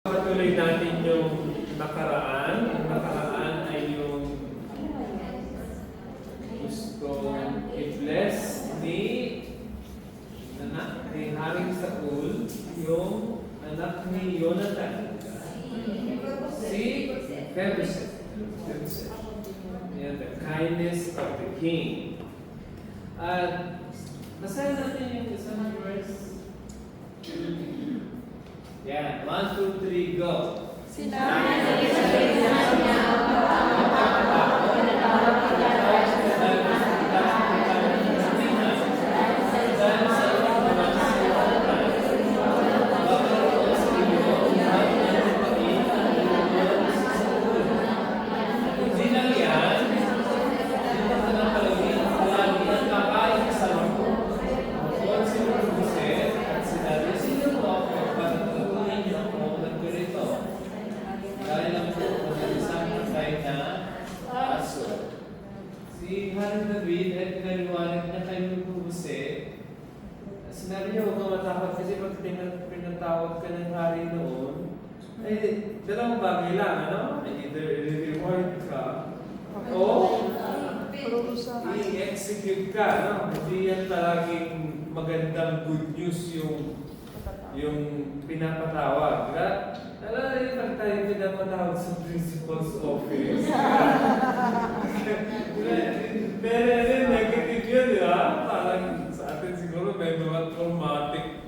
Patuloy natin yung nakaraan. Ang nakaraan ay yung gusto i-bless ni Haring Saul, yung anak ni Jonathan. Si Mephibosheth. The kindness of the king. At basahin natin yung isang verse. Yan. 1, 2, 3, go. Sinabi sa niya sinabi niya, huwag kang matakot kasi pag pinatawag ka ng hari noon, ay dalawang bagay lang, ano? Either i-reward ka o i-execute ka, no? Hindi yan palaging magandang good news yung pinapatawag. Alam na yung pag tayo pinapatawag sa principal's office. Meron rin negative yun, di ba? Parang sa atin siguro may mga traumatic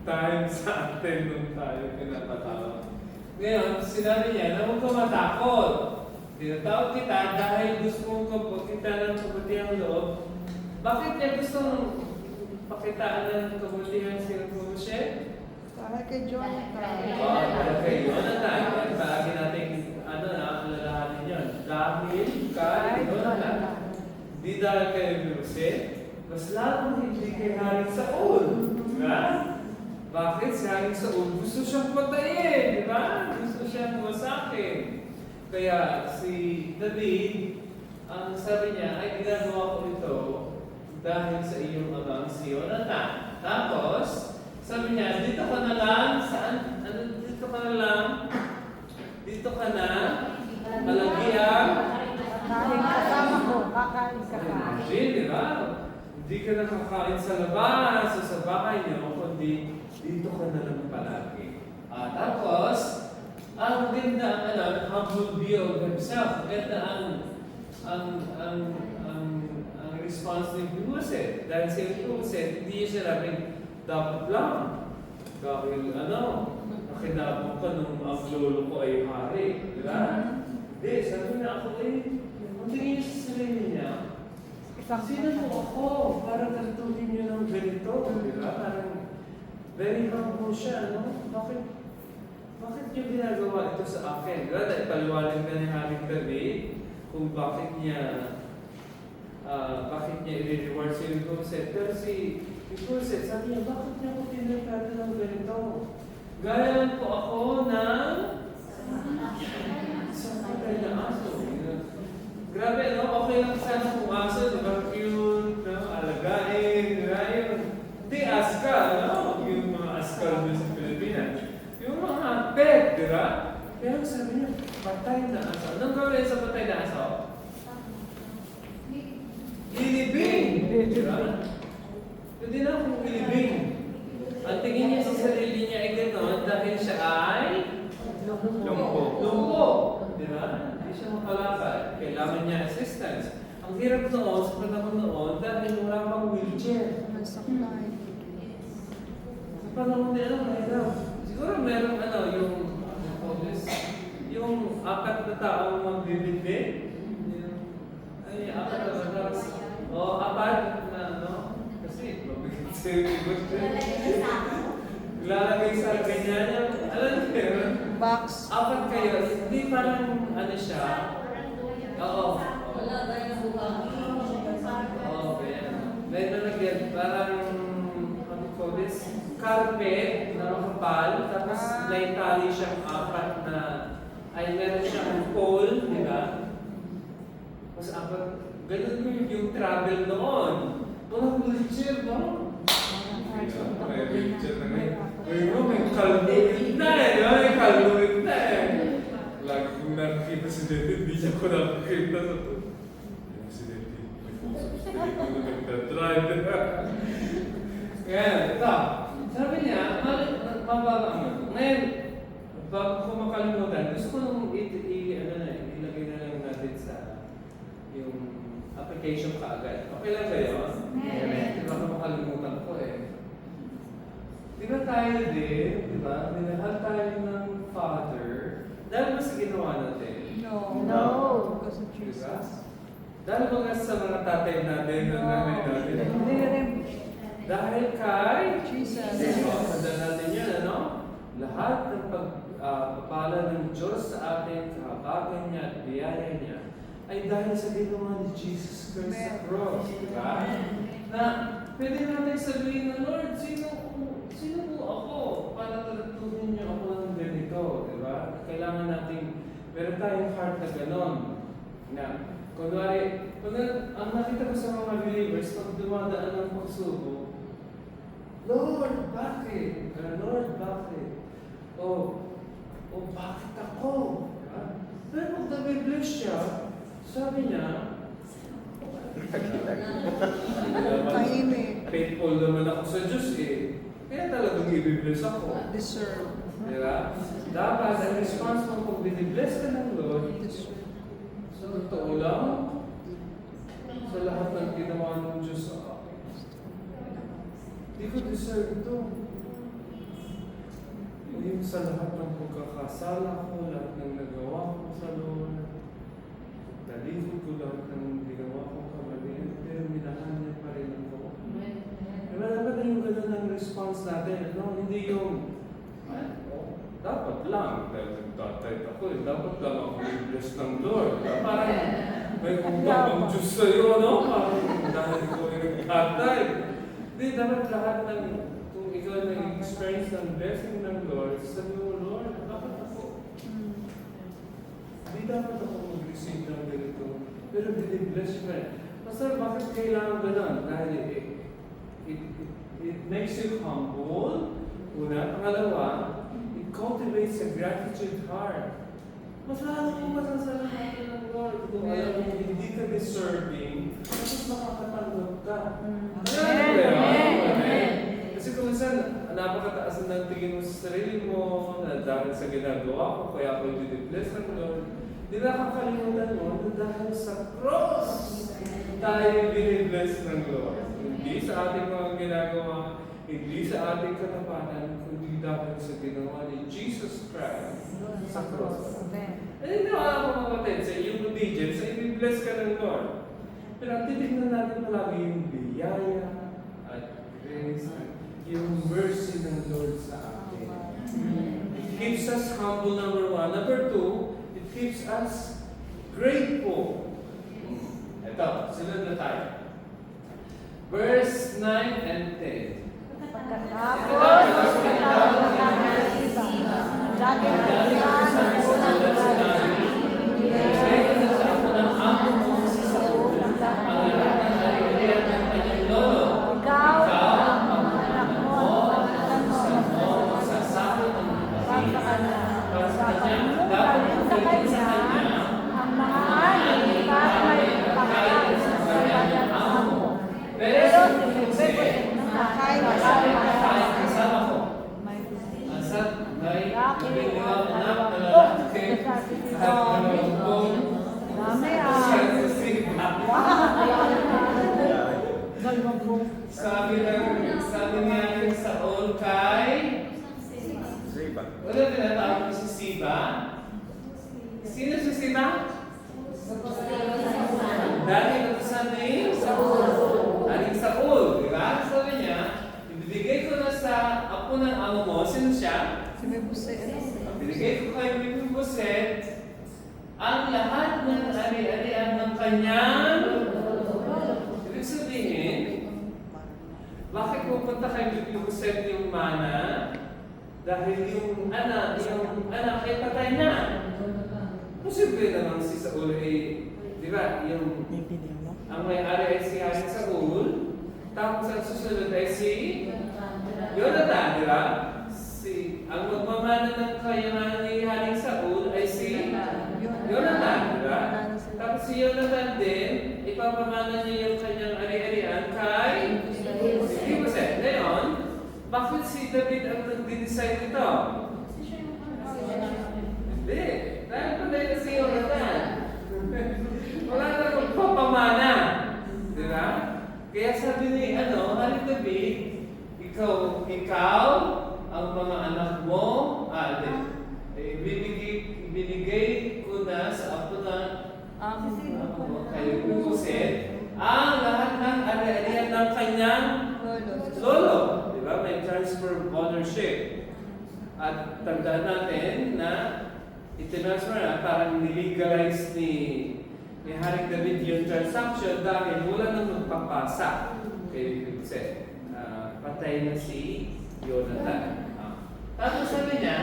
time sa atin nung tayo pinapatawag. Ngayon, sinabi niya na huwag ka matakot. Tinatawag kita dahil gusto mong kita ng kabutihang loob. Bakit niya gustong pakitaan ng kabutihang si Mephibosheth? Dahil kay Jonathan. Dahil kay Jonathan. Palagi natin, alalahanin yun. Dahil kay Jonathan. Di dahil kay Mephibosheth, mas lalong hindi kay Haring Saul. Diba? Bakit? Si Haring Saul gusto siyang patayin. Diba? Gusto siyang masakin. Kaya si David, ang sabi niya, ay ginagawa ko ito dahil sa iyong amang si Jonathan. Tapos, sabi niya, dito ka na lang, saan? Ano, dito ka na lang? Dito ka na, malagi ang Kakain kasama ko, kakain ka pa. Imagine, di ba? Hindi ka na kakain sa labas o sa bahay niyo, kundi dito ka na lang palagi. Tapos, ang ganda ang humble view of himself. Ganda ang response ni Mephibosheth. Dahil si Mephibosheth, hindi siya labing dapat lang. Dahil nakinabang ka nung ang lolo ko ay hari. Di ba? Hindi, sabi na ako tingin niya sa sarili niya. Sino po ako? Parang kantuhin niyo ng ganito. Di ba? Parang very humble siya, no? Bakit niyo ginagawa ito sa akin? Di ba? Dahil paliwanag na ni Haring David kung bakit niya i-reward si Mephibosheth. Pero si Mephibosheth, sabi niya, bakit niya ako pinagkata ng ganito? Gaya lang po ako ng isang patay na aso. Grabe, no? Okay lang sana kung aso, di ba? Cute, no? Alagain, di ba? Hindi askal, no? Yung mga askal doon sa Pilipinas. Yung mga pet, di ba? Pero sabi niya, patay na aso. Anong gawin sa patay na aso? Ilibing! Di ba? Hindi na akong ilibing. Ang tingin niya sa sarili niya ay gano'n dahil siya ay lumpo. Di ba? Hindi siya makalakad. Kailangan niya assistance. Ang hirap noon, sa panahon noon, dahil wala pang wheelchair. Sa panahon niya, mahirap. Siguro meron yung apat na taong magbibindi. Ay, apat na taong. Apat na, kasi mabigat sa lalagay sa ganyan. Alam niyo, Box. apat kayo, hindi parang siya. Oo. May nalagyan, parang, carpet na makapal, tapos naitali siyang apat na, ay meron siyang pole, di ba? Tapos apat, ganun yung travel noon. Walang wheelchair, no? May wheelchair na ngayon. may kaluluit na eh. Di ba? May kaluluit na eh. Lagi kong nakikita si David, hindi niya ko nakikita sa to. Si David, may puso sa David na nagdadrive. Kaya, ito. Sabi niya, ngayon, bago ko makalimutan, gusto ko nung ilagay na lang natin sa yung application kaagad. Okay lang ba yun? Di ba makalimutan ko eh. Di ba tayo din, di ba? Minahal tayo ng Father dahil ba sa ginawa natin? No. Because of Jesus. Dahil ba nga sa mga tatay natin, ng nanay natin? Hindi rin. Dahil kay Jesus. Tandaan natin yun, ano? Lahat ng pagpapala ng Diyos sa atin, kahabagan niya at biyaya niya, ay dahil sa ginawa ni Jesus Christ sa cross. Diba? Na pwede natin sabihin na, Lord, sino po ako para talatuhin niyo ako ng ganito? Diba? Kailangan natin, meron tayong heart na ganon. Na, kunwari, ang nakita ko sa mga believers, pag dumadaan ng pagsubok, Lord, bakit? Lord, bakit? Bakit ako? Diba? Pero pag nag-bless siya, sabi niya, Tahimik. faithful naman ako sa Diyos eh. Kaya talagang i-bless ako. Deserve. Diba? Dapat ang response mo kung binibless ka ng Lord, Deserve. sa totoo lang, sa lahat ng ginawa ng Diyos sa akin. Hindi ko deserve ito. Yung sa lahat ng pagkakasala ko, lahat ng nagawa ko sa Lord, nalikod ko lahat ng ginawa ko kamali, pero minahal niya pa rin ako. Diba dapat na yung gano'n ang response natin, no? Hindi yung, dapat lang, dahil nagtatay ako, dapat lang ako i-bless ng Lord. Parang may kumpang ang Diyos sa'yo, no? Parang dahil ko yung nagtatay. Hindi, dapat lahat ng, kung ikaw nag-experience ng blessing ng Lord, sabi mo, Lord, dapat ako. Hindi dapat ako mag-receive ng ganito. Pero binibless mo eh. Pastor, bakit kailangan gano'n? Dahil it makes you humble. Una. Pangalawa, it cultivates a gratitude heart. Mas lalo kong masasalamatan ng Lord. Kung alam mo, hindi ka deserving, mas makakatanggap ka. Amen. Kasi kung minsan, napakataas na ng tingin mo sa sarili mo, na dahil sa ginagawa ko, kaya ako i-bless ng Lord. Di nakakalimutan mo na dahil sa cross, tayo binibless ng Lord. Hindi sa ating mga ginagawa, hindi sa ating katapatan, kundi dahil sa ginawa ni Jesus Christ sa cross. Hindi na alam ko mga sa iyong obedience, ay binibless ka ng Lord. Pero ang titignan natin palagi yung biyaya at grace, yung mercy ng Lord sa atin. It keeps us humble, number one. Number two, it keeps us grateful. Ito, sunod na tayo. Verse 9 and 10. Pagkatapos, tinawag na ng iba. Dati na Sabi niya yung Saul kay Ziba. wala tinatawag ko si Siba. Sino si Siba? Dahil natusan ni Saul. Aling Saul, di ba? Sabi niya, ibibigay ko na sa apo ng amo mo. Sino siya? Si Mephibosheth. Ibibigay ko kay Mephibosheth ang lahat ng ari-arian ng kanyang. Ibig sabihin, bakit pupunta kay Mephibosheth yung mana? Dahil yung anak ay patay na. Posible naman si Saul ay, di ba, ang may-ari ay si Haring Saul, tapos ang susunod ay si Jonathan, di ba? pamana ng kayamanan ni Haring Saul ay si Jonathan, di ba? Tapos si Jonathan din, ipapamana niya yung kanyang ari-arian kay Mephibosheth. Ngayon, bakit si David ang nag-decide nito? Hindi. Dahil panay na si Jonathan. Wala na magpapamana. Di ba? Kaya sabi ni Haring David, ikaw ang mga anak mo, binigay ko na sa apo na kay Mephibosheth ang lahat ng ari-arian ng kanyang lolo. Di ba? May transfer of ownership. At tandaan natin na itinransfer na parang nilegalize ni Haring David yung transaction dahil wala nang magpapasa kay Mephibosheth. Patay na si Jonathan. Tapos sabi niya,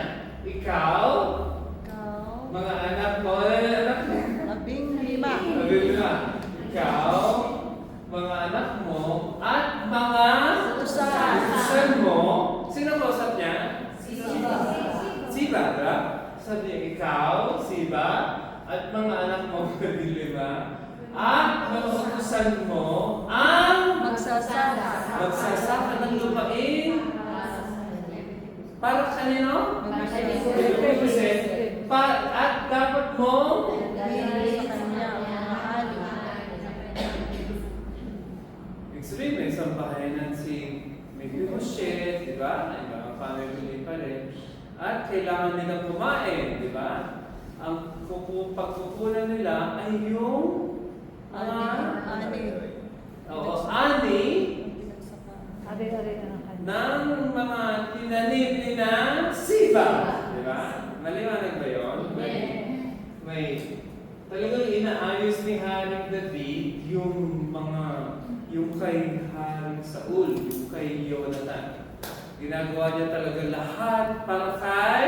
ikaw, mga anak mo, Labing lima. ikaw, mga anak mo, at mga utusan mo, sino kausap niya? Siba, diba? Sabi niya, ikaw, Siba, at mga anak mo, lima, at mga utusan mo, ang magsasaka ng lupain. Para kanino? At dapat mo ibig sabihin, may isang bahayanan si Mephibosheth, di ba? May mga family pa rin. At kailangan nilang kumain, di ba? Ang pagkukunan nila ay yung ani ng mga tinanim ni na Siba. Di ba? Maliwanag ba yun? May talagang inaayos ni Haring David yung kay Haring Saul, yung kay Jonathan. Ginagawa niya talaga lahat para kay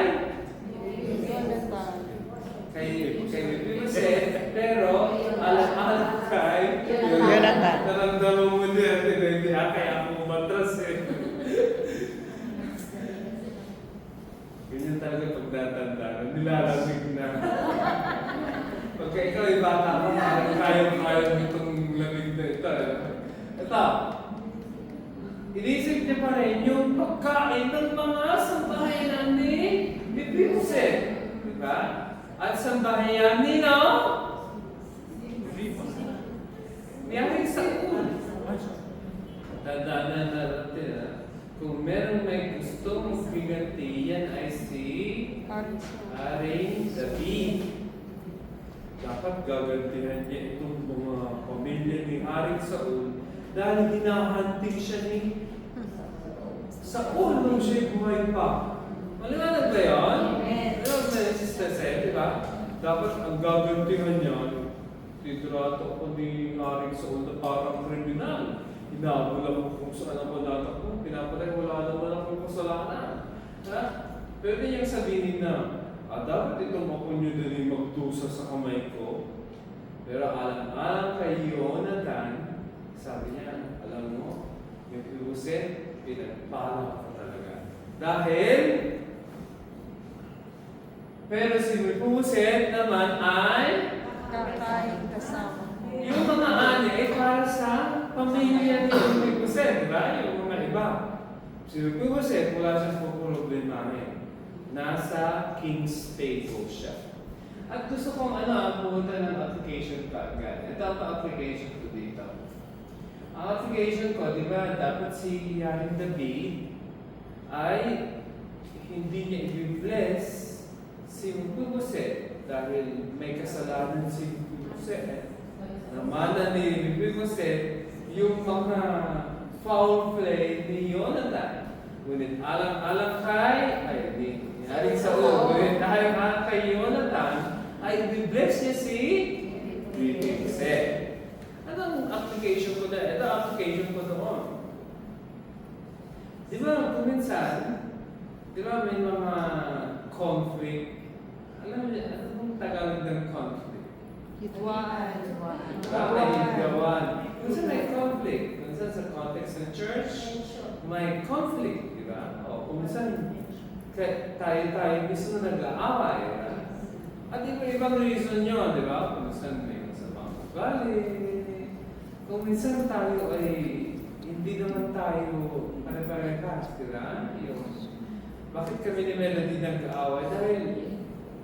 Mephibosheth, pero alam kay Jonathan. Naramdaman mo din, hindi kaya ako umatras eh. Ganyan talaga pagdatanda, nilalamig na. Pagka ikaw ay bata mo, kaya mo itong lamig na ito. Ito, inisip niya pa rin yung pagkain ng mga sambahayan ni Mephibosheth. Diba? At sambahayan ni Haring Saul. Tandaan natin kung meron may gustong bigati, yan ay si Haring David. Dapat gagantihan niya itong mga pamilya ni Haring Saul dahil hinahanting siya ni Saul nung siya'y buhay pa. Maliwanag ba yun? Ano na yung sister said, di ba? Dapat ang gagantihan niya, titrato ako ni Haring Saul na parang kriminal. Hinabol ako kung saan ako natakbo. Pinapalay, wala naman akong kasalanan. Pwede niyang sabihin na, dapat itong ako niyo din magdusa sa kamay ko. Pero alam kay Jonathan, sabi niya, alam mo, Mephibosheth, pinagpala ko talaga. Dahil, pero si Mephibosheth naman ay Kakain kasama. yung mga ani ay para sa pamilya ni Mephibosheth, di ba? Yung mga iba. Si Mephibosheth, wala siyang problemahin. Nasa king's table siya. At gusto kong pumunta ng application ka agad. Ito ang application ko dito. Ang application ko, di ba, dapat si Haring David ay hindi niya i-bless si Mephibosheth dahil may kasalanan si Mephibosheth. Namana ni Mephibosheth yung mga foul play ni Jonathan. Ngunit alang kay ni Haring Saul, ngunit alang kay Jonathan, ay i-bless niya si Mephibosheth. Anong application ko na? Ito application ko doon. Di ba, kung minsan, di ba may mga conflict? Alam mo niya, anong Tagalog ng conflict? Hidwaan. Diba? May hidwaan. Minsan may conflict. Minsan sa context ng church, may conflict, di ba? O kung minsan, tayo mismo nag-aaway. At ibang reason yun, di ba? Kung minsan may masamang ugali. Kung minsan tayo ay hindi naman tayo pare-parehas, di ba? Bakit kami ni Melody nag-aaway? Dahil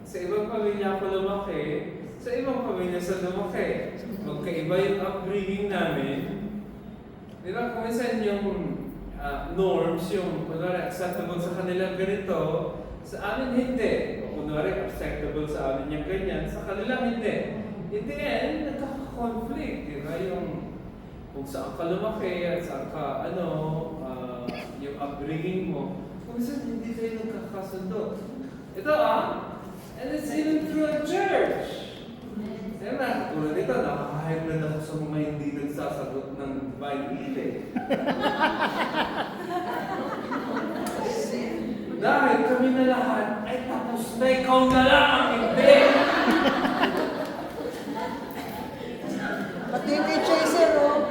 sa ibang pamilya ako lumaki, sa ibang pamilya sa lumaki. Magkaiba yung upbringing namin. Di ba? Kung minsan yung norms, yung kunwari acceptable sa kanila ganito, sa amin hindi. O kunwari acceptable sa amin yung ganyan, sa kanila hindi. In the end, nagkaka-conflict, di ba? Yung kung saan ka lumaki at saan ka, yung upbringing mo, kung saan hindi kayo nagkakasundo. Ito and it's even through a church. Diba? Tulad nito, nakakahayag na ako sa mga hindi nagsasagot ng divine healing. Dahil kami na lahat ay tapos na, ikaw na lang ang hindi. Pati kay Chaser, oh.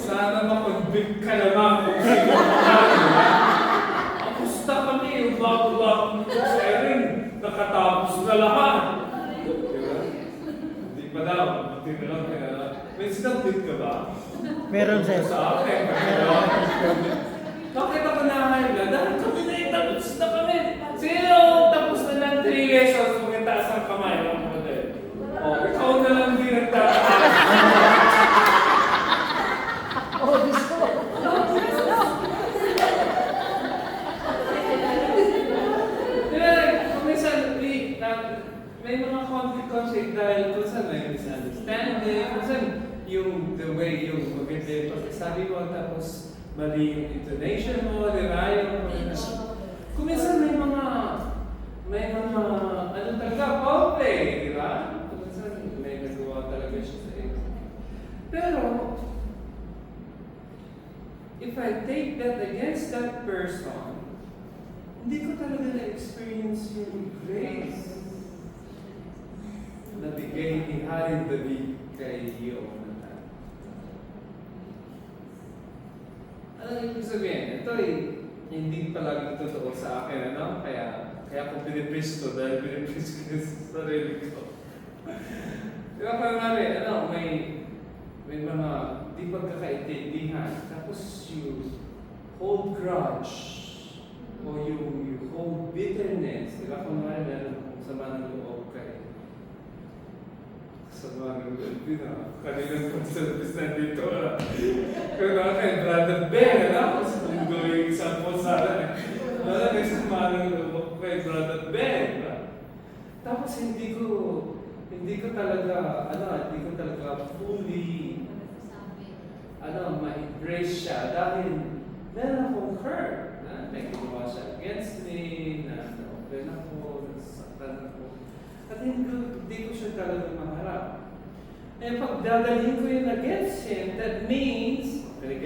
Sana makonvict ka naman kung sino ka. Kamusta kami, ubag-ubag sa Erin, nakatapos na lahat. Diba? Hindi pa daw, buti na lang kaya. May sinabit ka ba? Meron, sir. Sa akin, bakit ako nahayag? Dahil kami na tapos na kami. Sino tapos na lang 3 lessons kung itaas ang kamay ng model? Ikaw na lang din nagtatapos. Oh, gusto. May mga conflict dahil kung saan may misunderstanding, kung saan yung the way yung maganda yung pagkasabi mo, tapos mali yung intonation mo, di ba? Kung minsan may mga talaga, foul-play, di ba? Kung minsan may nagawa talaga siya sa iyo. Pero, if I take that against that person, hindi ko talaga na-experience yung grace na bigay ni Haring David kay Jonathan. Ano ibig sabihin? Ito hindi palagi totoo sa akin, ano? Kaya ako pinipris ko dahil pinipris ko sa sarili ko. Di ba parang may mga di pagkakaintindihan, tapos you hold grudge o you hold bitterness. Di ba kung meron kung sama ng loob kayo? Sa mga Pilipino, kanilang pag-service na dito. Pero kay Brother Ben, kasi kung gawin isang posada, may sama ng loob kay Brother Ben. Tapos hindi ko talaga fully ma-embrace siya dahil meron akong hurt. May ginawa siya against me, na-open ako, nasaktan ako. At hindi ko siya talaga maharap. Eh, pag dadalhin ko yun against him, that means, hindi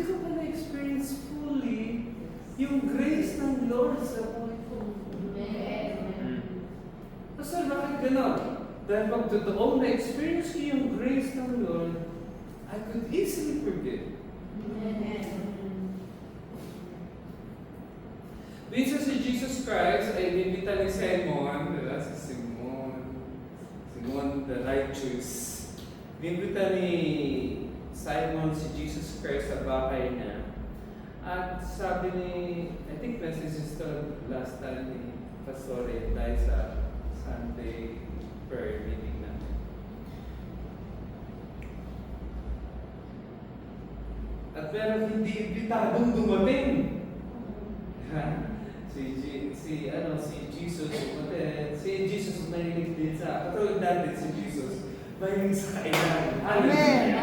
ko pa na-experience fully yung grace ng Lord sa buhay ko. Kasi bakit ganon? Dahil pag totoong na-experience ko yung grace ng Lord, I could easily forgive. Minsan si Jesus Christ ay inimbita ni Simon, diba? Si Simon the Righteous. Inimbita ni Simon si Jesus Christ sa bahay niya. At sabi ni, I think message ito last time ni Pastor dahil sa Sunday prayer meeting natin. At pero hindi imbitadong dumating. Si Jesus mahilig din sa, katulad natin si Jesus, mahilig sa kainan. Amen.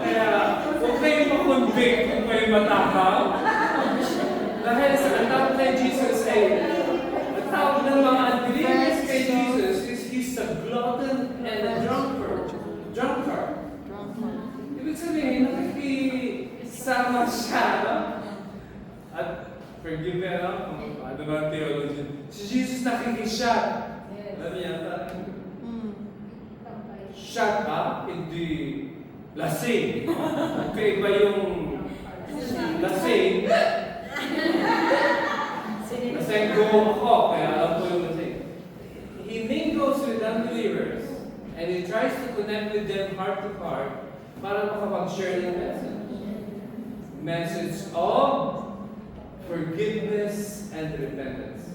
Kaya, huwag kayong makonvict kung kayo matakaw. Dahil sa ang tawag kay Jesus ay, ang tawag ng mga unbelievers kay Jesus is he's a glutton and a drunkard. Ibig sabihin, nakikisama siya, no? At forgive me, kung ano ba ang theology. Si Jesus nakikishot. Ano yata? Shut up, hindi lasing. Okay ba yung lasing. Lasing go ako, kaya alam ko yung lasing. He mingles with unbelievers and he tries to connect with them heart to heart para makapag-share ng message. Message of forgiveness and repentance.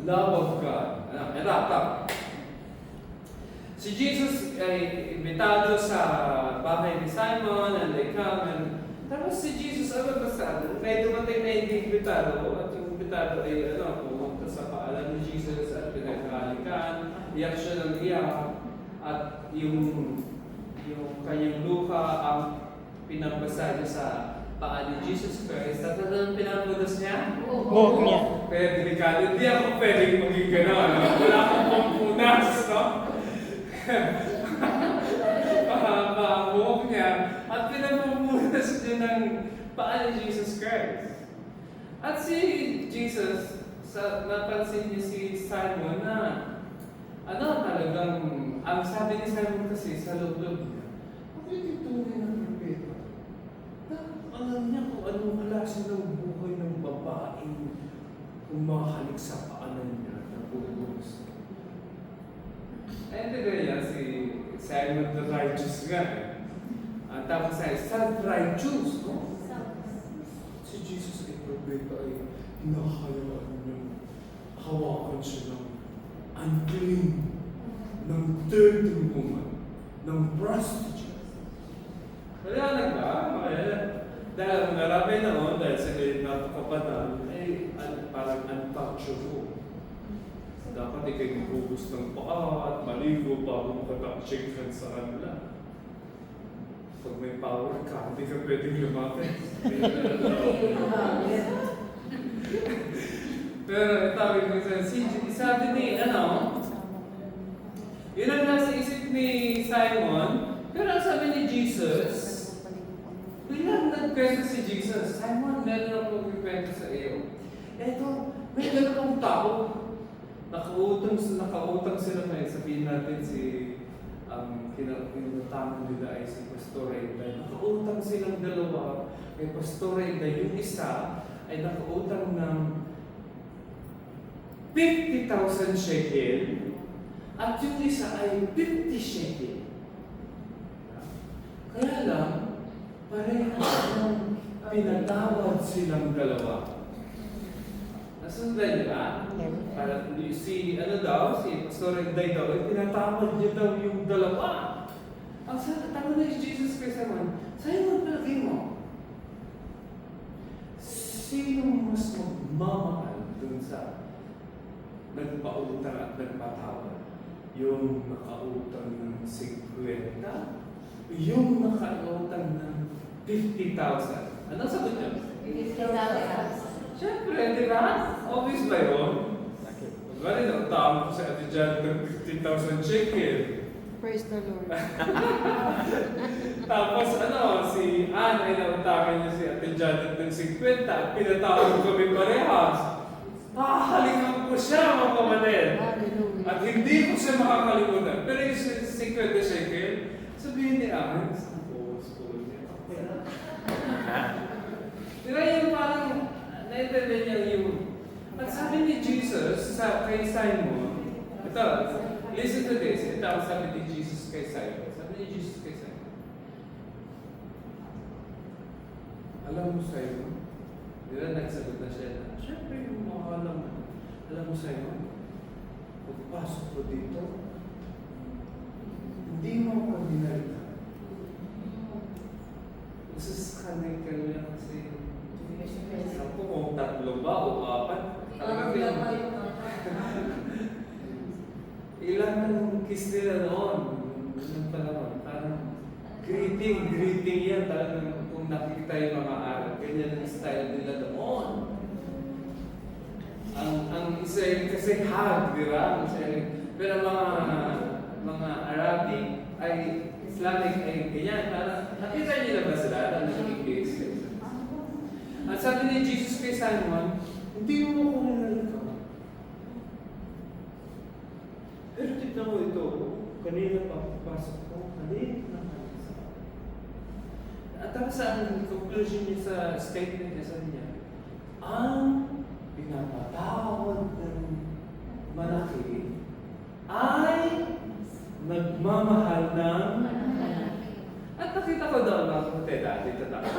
Love of God. Ito. Si Jesus ay imbitado sa bahay ni Simon and they come and tapos si Jesus basta may dumating na hindi imbitado at yung imbitado ay pumunta sa paalam ni Jesus at pinaghalikan, iyak siya ng iyak at yung kanyang luha ang pinabasa niya sa paa ni Jesus Christ at ano pinapunas niya? Buhok niya. Kaya delikado, hindi ako pwedeng maging gano'n. Wala akong pampunas, no? Mahaba ang buhok niya at pinapunas niya ng paa ni Jesus Christ. At si Jesus, napansin niya si Simon na talagang, ang sabi ni Simon kasi sa loob-loob niya, bakit tunay ng propeta? Alam niya kung anong klase ng buhay ng babaeng humahalik sa paanan niya na pugos. Eh, hindi niya si Simon the Righteous nga eh. Ang tapos ay self-righteous, no? Si Jesus ay propeta ay hinahayaan niya hawakan siya ng unclean, ng dirty woman, ng prostitute. Wala na ba? Dahil marami noon, dahil sa napakabanal, ay parang untouchable. Dapat di kayo maghugus ng paa at maligo bago makatouching sa kanila. Pag may power ka, hindi ka pwedeng lumapit. Pero sabi ko sabi ni, yun ang nasa isip ni Simon, pero ang sabi ni Jesus, bilang nagkwento si Jesus, Simon, meron akong magkwento sa iyo. Eto, may dalawang tao. Nakautang sila ngayon. Sabihin natin kinutang nila ay si Pastor Reyda. Nakautang silang dalawa kay Pastor Reyda. Yung isa ay nakautang ng 50,000 shekel at yung isa ay 50 shekel. Kaya lang, parehas pinatawad silang dalawa. Nasundan niyo ba? Para si Pastor Inday daw, pinatawad niya daw yung dalawa. Ang tanong na si Jesus kay Simon, Simon, palagay mo, sino mas magmamahal dun sa nagpautang at nagpatawad? Yung nakautang ng 50? Yung nakautang ng 50,000? Anong sagot niyo? 50,000. Siyempre, di ba? Obvious ba yun? Bali, nautang ko sa Ate Jan ng 50,000 shekel. Praise the Lord. Tapos si Anne ay nautangan niya si Ate Janet ng 50 at pinatawag kami parehas. Halikan ko siya, mga kapatid. Hallelujah. At hindi ko siya makakalimutan. Pero yung 50 shekel, sabihin ni Anne, sa school niya. Di ba yung parang naintindihan niya yung... At sabi ni Jesus kay Simon, ito, listen to this. Ito ang sabi ni Jesus kay Simon. Sabi ni Jesus kay Simon, alam mo Simon, di ba nagsagot na siya na, syempre yung mga alam mo Simon, pagpasok ko dito, hindi mo ako dinalitan. Masasanay ka lang kasi ako kung 3 ba o 4. Ilan ang kiss nila noon? Ganun pa naman. Parang greeting yan. Talagang kung nakikita yung mga Arab, ganyan ang style nila noon. Ang Israel kasi hug, di ba? Pero mga Arabic ay Islamic ay ganyan. Nakita niyo na ba sila? Ang naging case. At sabi ni Jesus kay Simon, hindi mo ako nalalaman. Pero tignan mo ito, kanina pa pasok ko, halip na halip sa At tapos ang conclusion niya sa statement niya, sabi niya, ang pinapatawad ng malaki ay nagmamahal ng. At nakita ko doon, mga kapatid, dito tayo.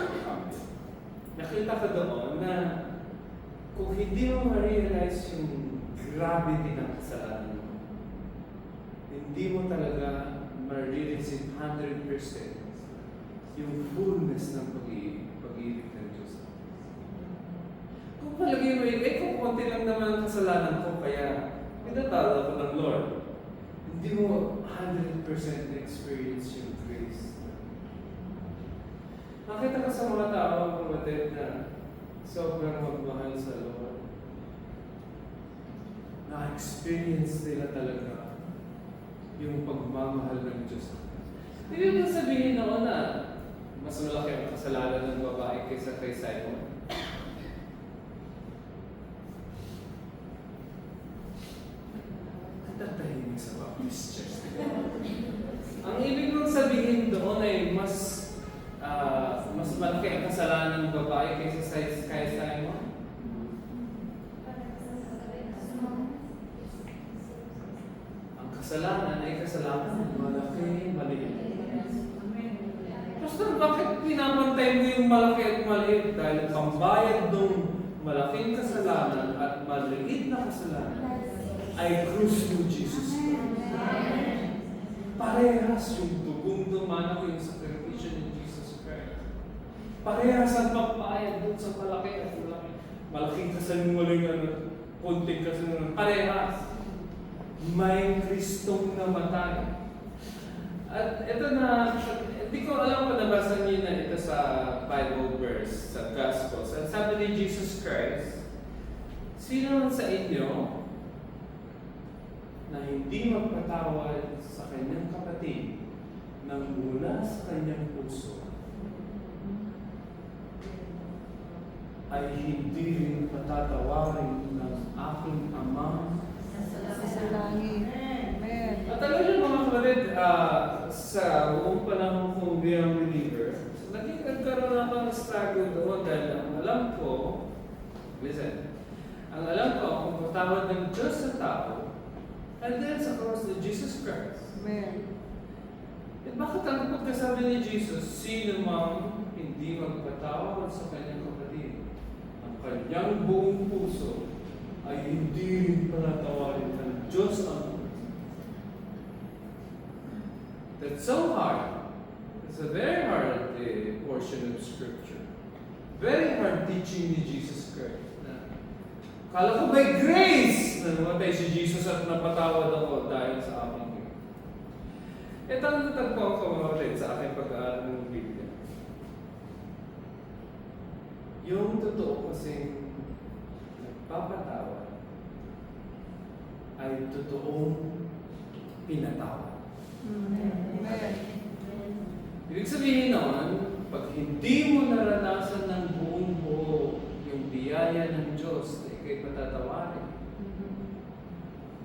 Nakita ko doon na kung hindi mo ma-realize yung gravity ng kasalanan mo, hindi mo talaga ma-realize 100% yung fullness ng pag-ibig ng Diyos. Kung palagay mo, kung konti lang naman ang kasalanan ko, kaya pinatawad ako ng Lord, hindi mo 100% na-experience yung grace. Nakita ko sa mga tao, kapatid, na sobrang magmahal sa Lord. Na-experience nila talaga yung pagmamahal ng Diyos. Hindi mo sabihin noon na mas malaki ang kasalanan ng babae kaysa kay Simon. Tatahimik sa Baptist Church. Ang ibig kong sabihin doon ay mas malaki ang kasalanan ng babae kaysa kay Simon. Ang kasalanan ay kasalanan malaki, maliit. Pastor, bakit pinapantay mo yung malaki at maliit? Dahil pambayad ng malaking kasalanan at maliit na kasalanan ay krus mo, Jesus Christ. Parehas yung dugong dumana ko yung sakripisyo ni Jesus Christ. Parehas ang pagpayad doon sa malaki at malaki. Malaking kasalanan, kunting kasalanan. Parehas. May Kristong namatay. At ito na, hindi ko alam kung nabasa niyo na ito sa Bible verse, sa Gospel. Sabi ni Jesus Christ, sino sa inyo na hindi magpatawad sa kanyang kapatid nang mula sa kanyang puso ay hindi rin patatawarin ng aking Ama Sa langit. Amen. at talaga mga kapatid, sa buong panahon kong bilang believer, nagkaroon ako ng struggle doon dahil ang alam ko, listen, ang alam ko, kung patawad ng Diyos sa tao, and then sa cross ni Jesus Christ. Amen. Eh bakit ang pagkasabi ni Jesus, sino mang hindi magpatawad sa kanyang kapatid, ang kanyang buong puso ay hindi rin panatawarin ng Diyos ang. That's so hard. It's a very hard portion of Scripture. Very hard teaching ni Jesus Christ. Kala ko by grace na namatay si Jesus at napatawad ako dahil sa aking grace. Ito ang natagpuan ko mga kapatid sa aking pag-aaral ng Biblia. Yung totoo kasing nagpapatawad ay totoong pinatawad. Amen. Ibig sabihin naman, pag hindi mo naranasan ng buong buo yung biyaya ng Diyos na ikay patatawarin,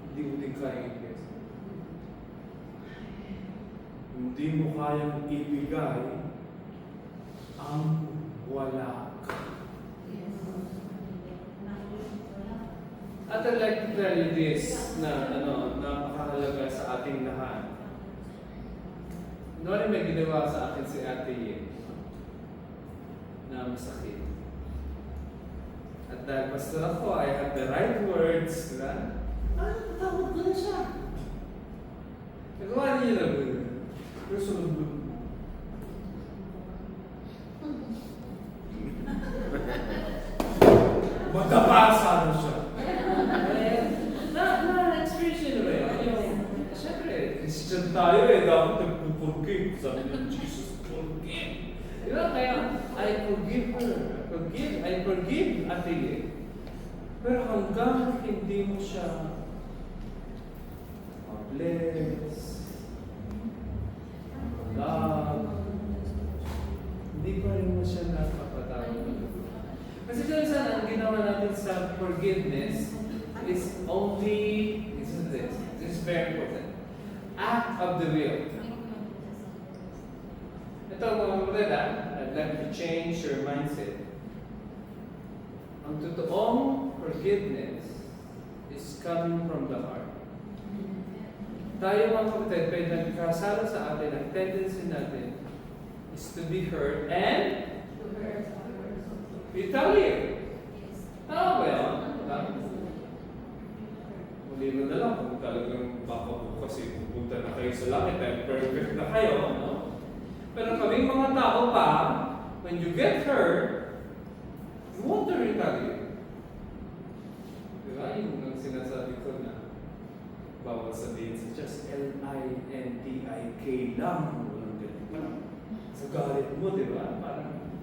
hindi mo din kayang i-bless. Hindi mo kayang ibigay ang wala ka. At I'd like to tell you this na napakahalaga sa ating lahat. Noon may ginawa sa akin si Ate Ye na masakit. At dahil pastor ako, I have the right words, diba? Natawag ko na siya. Nagawa niya na ba? Pero sunod mo. Magkapasa na siya. Na-experience yun ba yun? Siyempre, Christian tayo dapat nagpupurgive. Sabi ng Jesus, forgive. Diba? Kaya, I forgive her. I forgive Ate Ye. Pero hanggang hindi mo siya bless, love, hindi pa rin mo siya nakapatawad. Kasi minsan ang ginawa natin sa forgiveness is only, this is very important, act of the will. Ito Ito mga kapatid, I'd like to change your mindset. Ang totoong forgiveness is coming from the heart. Tayo mga kapatid, pag nagkasala sa atin, ang tendency natin is to be hurt and retaliate. Tama ba yan? Muli mo na lang kung talagang baka po kasi pupunta na kayo sa langit and perfect na kayo. No? Pero kaming mga tao pa, when you get hurt, you want to retaliate. Diba? Yung sinasabi ko na bawal sabihin sa just L-I-N-T-I-K lang. Walang ganun. Sa galit mo, diba? Parang,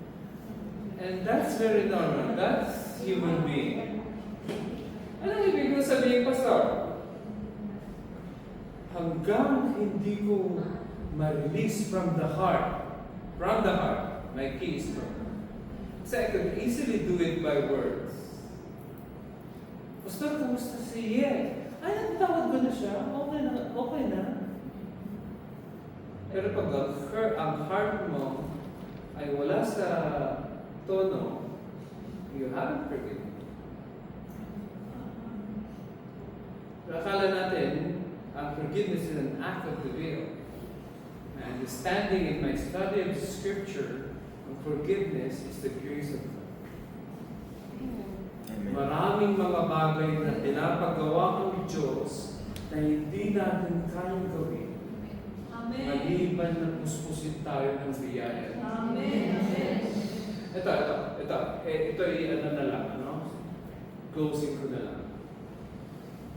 and that's very normal. That's human being. Anong ibig ko sabihin, Pastor? Hanggang hindi ko ma-release from the heart, my key is from. Kasi I could easily do it by words. Pastor, kamusta si Ye? Ay, natawag ko na siya. Okay na, okay na. Pero pag ang heart mo ay wala sa tono, you haven't forgiven. Akala natin, ang forgiveness is an act of the will. And understanding in my study of Scripture, ang forgiveness is the grace of God. Maraming mga bagay na pinapagawa ng Diyos na hindi natin kayang gawin. Maliban na puspusin tayo ng biyaya. Ito ay ano na lang, ano? Closing ko na lang.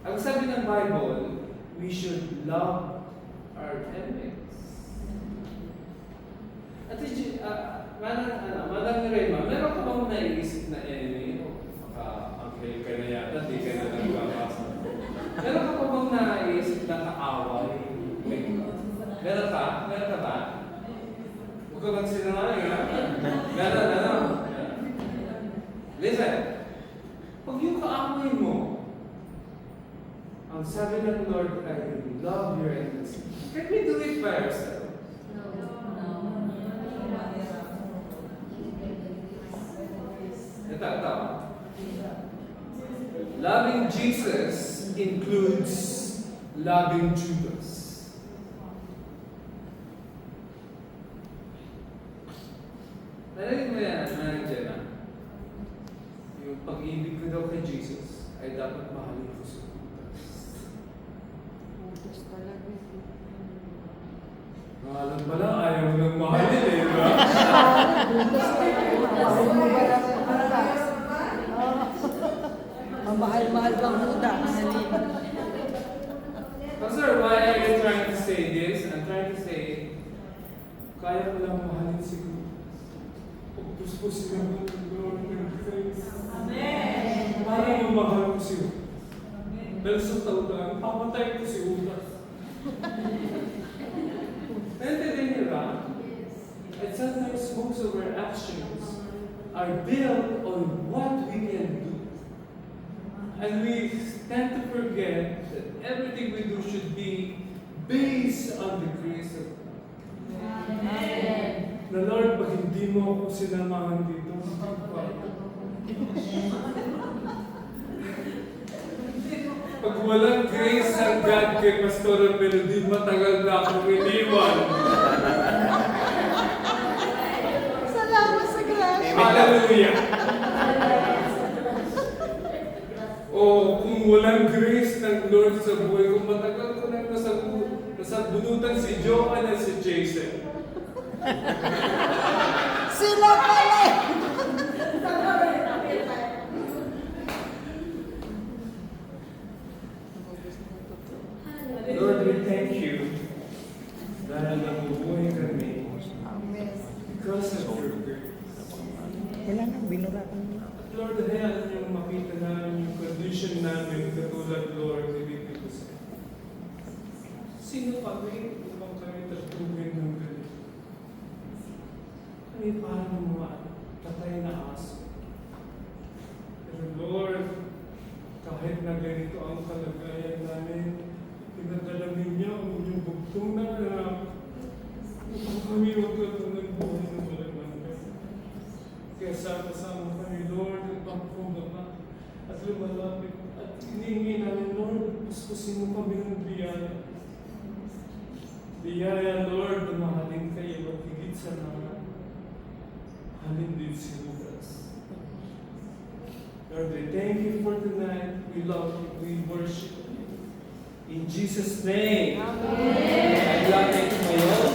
Ang sabi ng Bible, we should love our enemies. At Manang Rema, meron ka bang naiisip na enemy? Ang ka na yata, di ka na nagbabasa. Meron ka bang naiisip na kaaway? Meron ka? Meron ka ba? Huwag ka magsinungaling, ha? Meron. Listen, pag yung kaaway mo, ang sabi ng Lord ay, love your enemies. Can we do it by ourselves? Ito. Loving Jesus includes loving Judas. Narinig mo yan, Jenna? Yung pag-ibig ko daw kay Jesus ay dapat mahalin ko siya. Utos talaga. Alam pala, ayaw mo nang mahalin eh, di ba? Mahal-mahal kang muda. Pastor, why are you trying to say this? I'm trying to say, Kaya mo lang mahalin siguro. Pagpuspusin mo ng Lord ng grace. Amen. Para mo mahal ko siya. Dahil sa tautan, pamatay ko si Judas. naintindihan niyo ba? And sometimes most of our actions are built on what we can do. And we tend to forget that everything we do should be based on the grace of God. Amen. Na Lord, pag hindi mo ako sinamahan dito, pag walang grace ng God kay Pastor Melody, matagal na akong iniwan. Salamat sa grace. Hallelujah! O kung walang grace ng Lord sa buhay ko, matagal ko na nasa bunutan si Joanne at si Jason. Sila pala! Lord, we thank you dahil nabubuhay kami Amen. because of your grace. Wala nang binura ka. At Lord, hayaan niyong makita namin yung condition namin katulad, Lord, ibig ko sa sino kami upang kami tatugin ng galit? Kami paano mga patay na aso? Pero Lord, kahit na ganito ang kalagayan namin, pinadala ninyo ang inyong bugtong na anak upang kami magkaroon ng kasama-sama kami, Lord, at pagkumbaba at lumalapit at hinihingi namin, Lord, puspusin mo kami ng biyaya. Biyaya, Lord, na mahalin kayo at higit sa lahat. Halin din si Lucas. Lord, we thank you for tonight. We love you. We worship you. In Jesus' name. Amen. Ay, lapit mo yun.